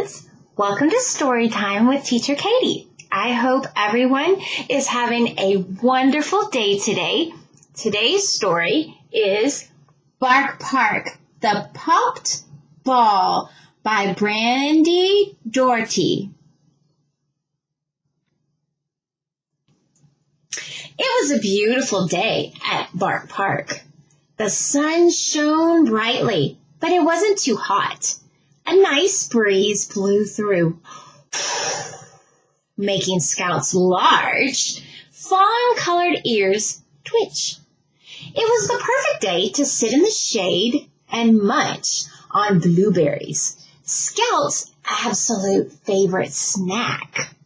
kids. Welcome to Story Time with Teacher Katie. I hope everyone is having a wonderful day today. Today's story is Bark Park, The Popped Ball by Brandi Dougherty. It was a beautiful day at Bark Park. The sun shone brightly, but it wasn't too hot. A nice breeze blew through, making Scout's large, fawn-colored ears twitch. It was the perfect day to sit in the shade and munch on blueberries, Scout's absolute favorite snack.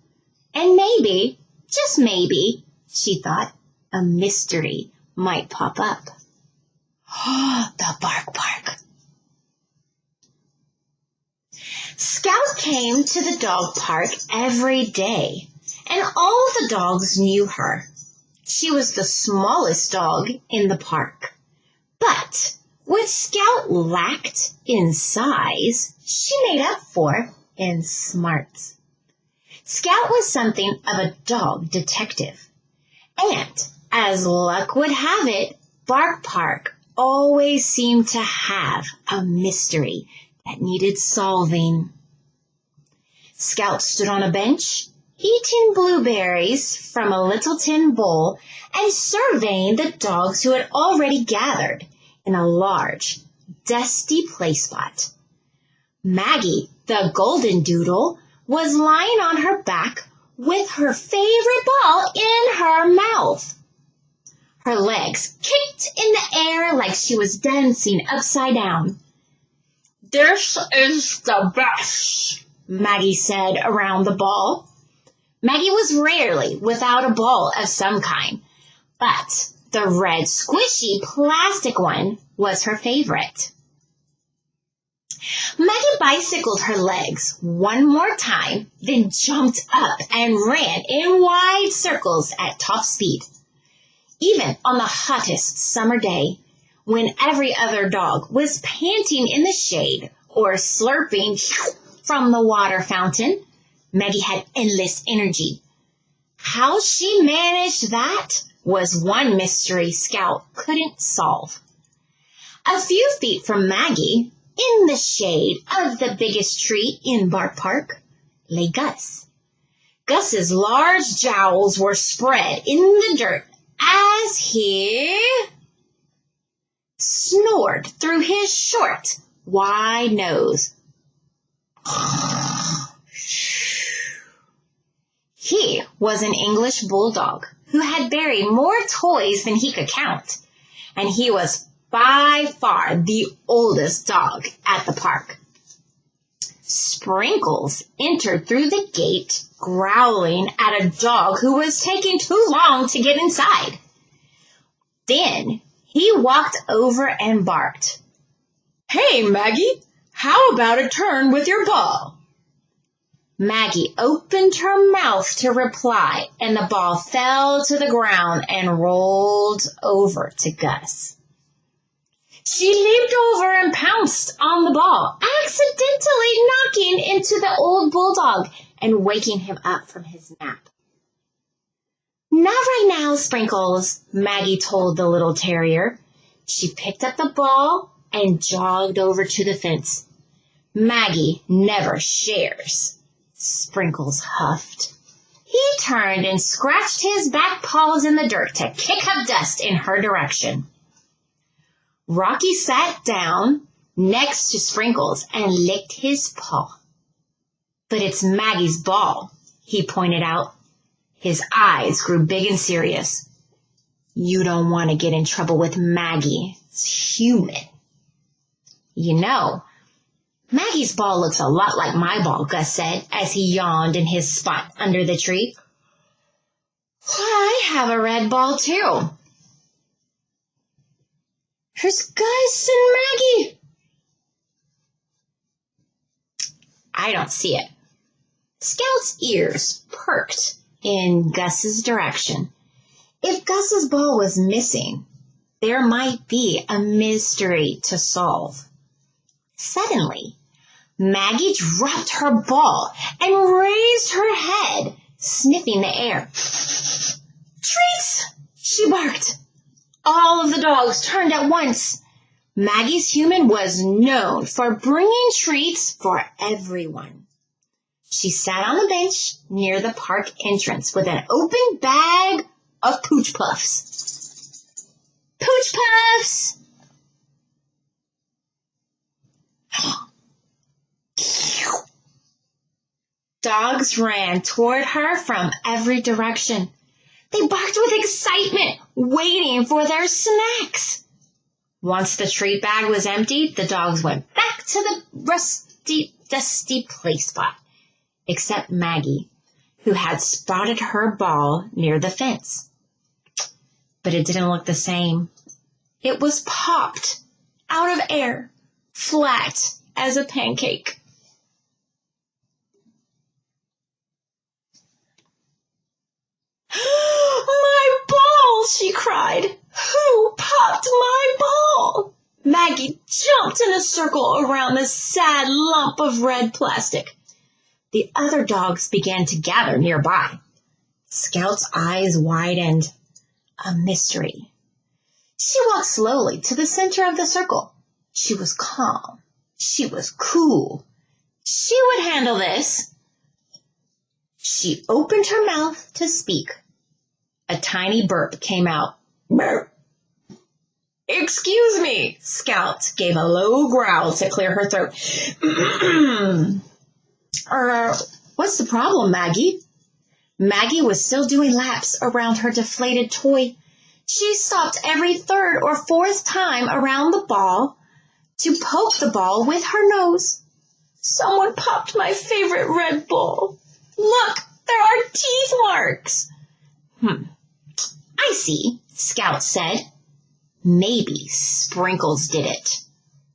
And maybe, just maybe, she thought, a mystery might pop up. The Bark Park. Scout came to the dog park every day, and all the dogs knew her. She was the smallest dog in the park. But what Scout lacked in size, she made up for in smarts. Scout was something of a dog detective. And, as luck would have it, Bark Park always seemed to have a mystery that needed solving. Scout stood on a bench, eating blueberries from a little tin bowl and surveying the dogs who had already gathered in a large, dusty play spot. Maggie, the golden doodle, was lying on her back with her favorite ball in her mouth. Her legs kicked in the air like she was dancing upside down. "This is the best," Maggie said around the ball. Maggie was rarely without a ball of some kind, but the red squishy plastic one was her favorite. Maggie bicycled her legs one more time, then jumped up and ran in wide circles at top speed. Even on the hottest summer day, when every other dog was panting in the shade or slurping from the water fountain, Maggie had endless energy. How she managed that was one mystery Scout couldn't solve. A few feet from Maggie, in the shade of the biggest tree in Bark Park, lay Gus. Gus's large jowls were spread in the dirt as he snored through his short, wide nose. He was an English bulldog who had buried more toys than he could count, and he was by far the oldest dog at the park. Sprinkles entered through the gate, growling at a dog who was taking too long to get inside. Then he walked over and barked, "Hey, Maggie, how about a turn with your ball?" Maggie opened her mouth to reply, and the ball fell to the ground and rolled over to Gus. She leaped over and pounced on the ball, accidentally knocking into the old bulldog and waking him up from his nap. "Not right now, Sprinkles," Maggie told the little terrier. She picked up the ball and jogged over to the fence. "Maggie never shares," Sprinkles huffed. He turned and scratched his back paws in the dirt to kick up dust in her direction. Rocky sat down next to Sprinkles and licked his paw. "But it's Maggie's ball," he pointed out. His eyes grew big and serious. "You don't want to get in trouble with Maggie. It's human." "You know, Maggie's ball looks a lot like my ball," Gus said as he yawned in his spot under the tree. "I have a red ball, too." "Here's Gus and Maggie." "I don't see it." Scout's ears perked in Gus's direction. If Gus's ball was missing, there might be a mystery to solve. Suddenly, Maggie dropped her ball and raised her head, sniffing the air. "Treats!" she barked. All of the dogs turned at once. Maggie's human was known for bringing treats for everyone. She sat on the bench near the park entrance with an open bag of Pooch Puffs. Pooch Puffs! Dogs ran toward her from every direction. They barked with excitement, waiting for their snacks. Once the treat bag was empty, the dogs went back to the rusty, dusty play spot, except Maggie, who had spotted her ball near the fence. But it didn't look the same. It was popped out of air, flat as a pancake. "My ball!" she cried. "Who popped my ball?" Maggie jumped in a circle around the sad lump of red plastic. The other dogs began to gather nearby. Scout's eyes widened. A mystery. She walked slowly to the center of the circle. She was calm. She was cool. She would handle this. She opened her mouth to speak. A tiny burp came out. "Burp." "Excuse me," Scout gave a low growl to clear her throat. What's the problem, Maggie?" Maggie was still doing laps around her deflated toy. She stopped every third or fourth time around the ball to poke the ball with her nose. "Someone popped my favorite red ball. Look, there are teeth marks." "I see," Scout said. "Maybe Sprinkles did it."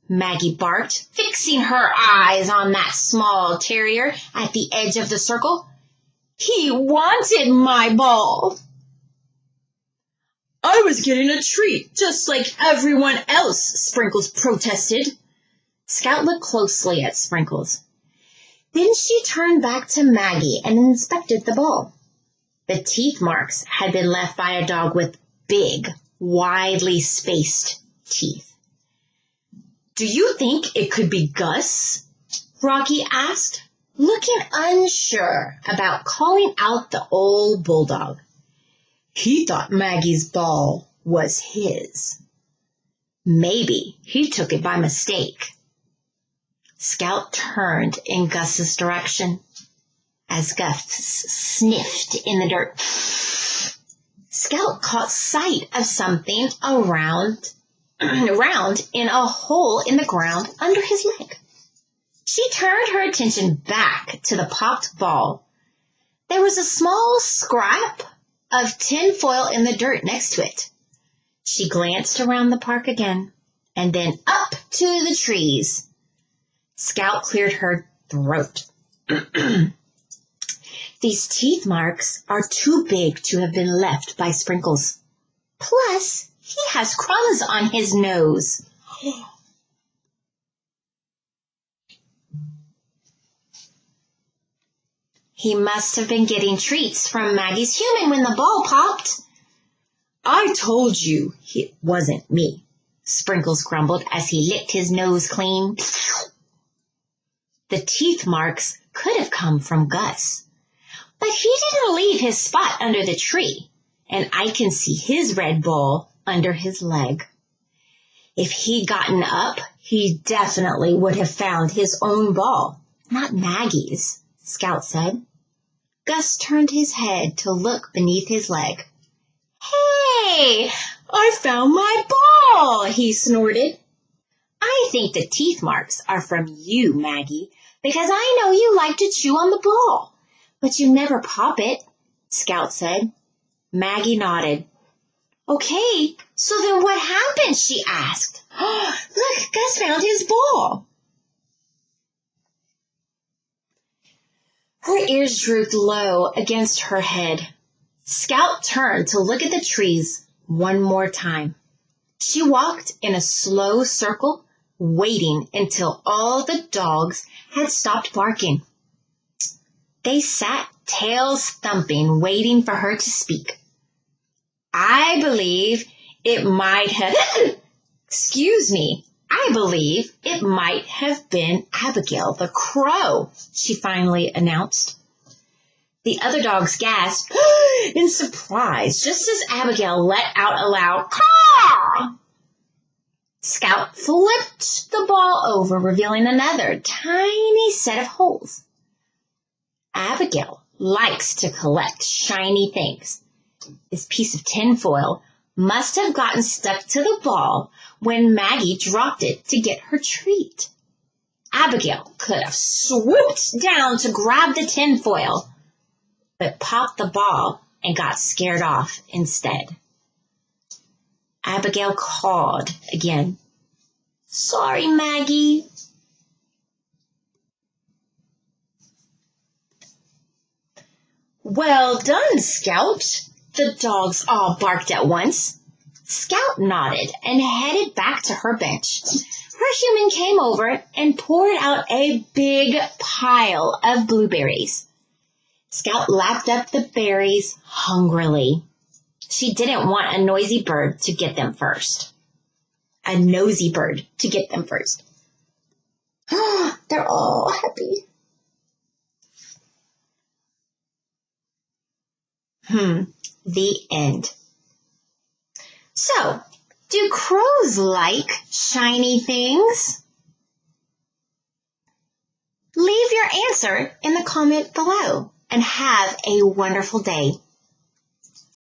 Maggie barked, fixing her eyes on that small terrier at the edge of the circle. "He wanted my ball." "I was getting a treat, just like everyone else," Sprinkles protested. Scout looked closely at Sprinkles. Then she turned back to Maggie and inspected the ball. The teeth marks had been left by a dog with big, widely spaced teeth. "Do you think it could be Gus?" Rocky asked, looking unsure about calling out the old bulldog. He thought Maggie's ball was his. Maybe he took it by mistake. Scout turned in Gus's direction as Gus sniffed in the dirt. Scout caught sight of something round in a hole in the ground under his leg. She turned her attention back to the popped ball. There was a small scrap of tin foil in the dirt next to it. She glanced around the park again and then up to the trees. Scout cleared her throat. These teeth marks are too big to have been left by Sprinkles. Plus, he has crumbs on his nose. He must have been getting treats from Maggie's human when the ball popped. I told you it wasn't me, Sprinkles grumbled as he licked his nose clean. The teeth marks could have come from Gus, but he didn't leave his spot under the tree, and I can see his red ball under his leg. If he'd gotten up, he definitely would have found his own ball, not Maggie's, Scout said. Gus turned his head to look beneath his leg. Hey, I found my ball, he snorted. I think the teeth marks are from you, Maggie, because I know you like to chew on the ball, but you never pop it, Scout said. Maggie nodded. Okay, so then what happened, she asked. Look, Gus found his ball. Her ears drooped low against her head. Scout turned to look at the trees one more time. She walked in a slow circle waiting until all the dogs had stopped barking. They sat tails thumping, waiting for her to speak. I believe it might have been Abigail the crow, she finally announced. The other dogs gasped in surprise just as Abigail let out a loud caw. Scout flipped the ball over, revealing another tiny set of holes. Abigail likes to collect shiny things. This piece of tinfoil must have gotten stuck to the ball when Maggie dropped it to get her treat. Abigail could have swooped down to grab the tinfoil, but popped the ball and got scared off instead. Abigail called again. Sorry, Maggie. Well done, Scout. The dogs all barked at once. Scout nodded and headed back to her bench. Her human came over and poured out a big pile of blueberries. Scout lapped up the berries hungrily. She didn't want a noisy bird to get them first. A nosy bird to get them first. They're all happy. The end. So, do crows like shiny things? Leave your answer in the comment below and have a wonderful day.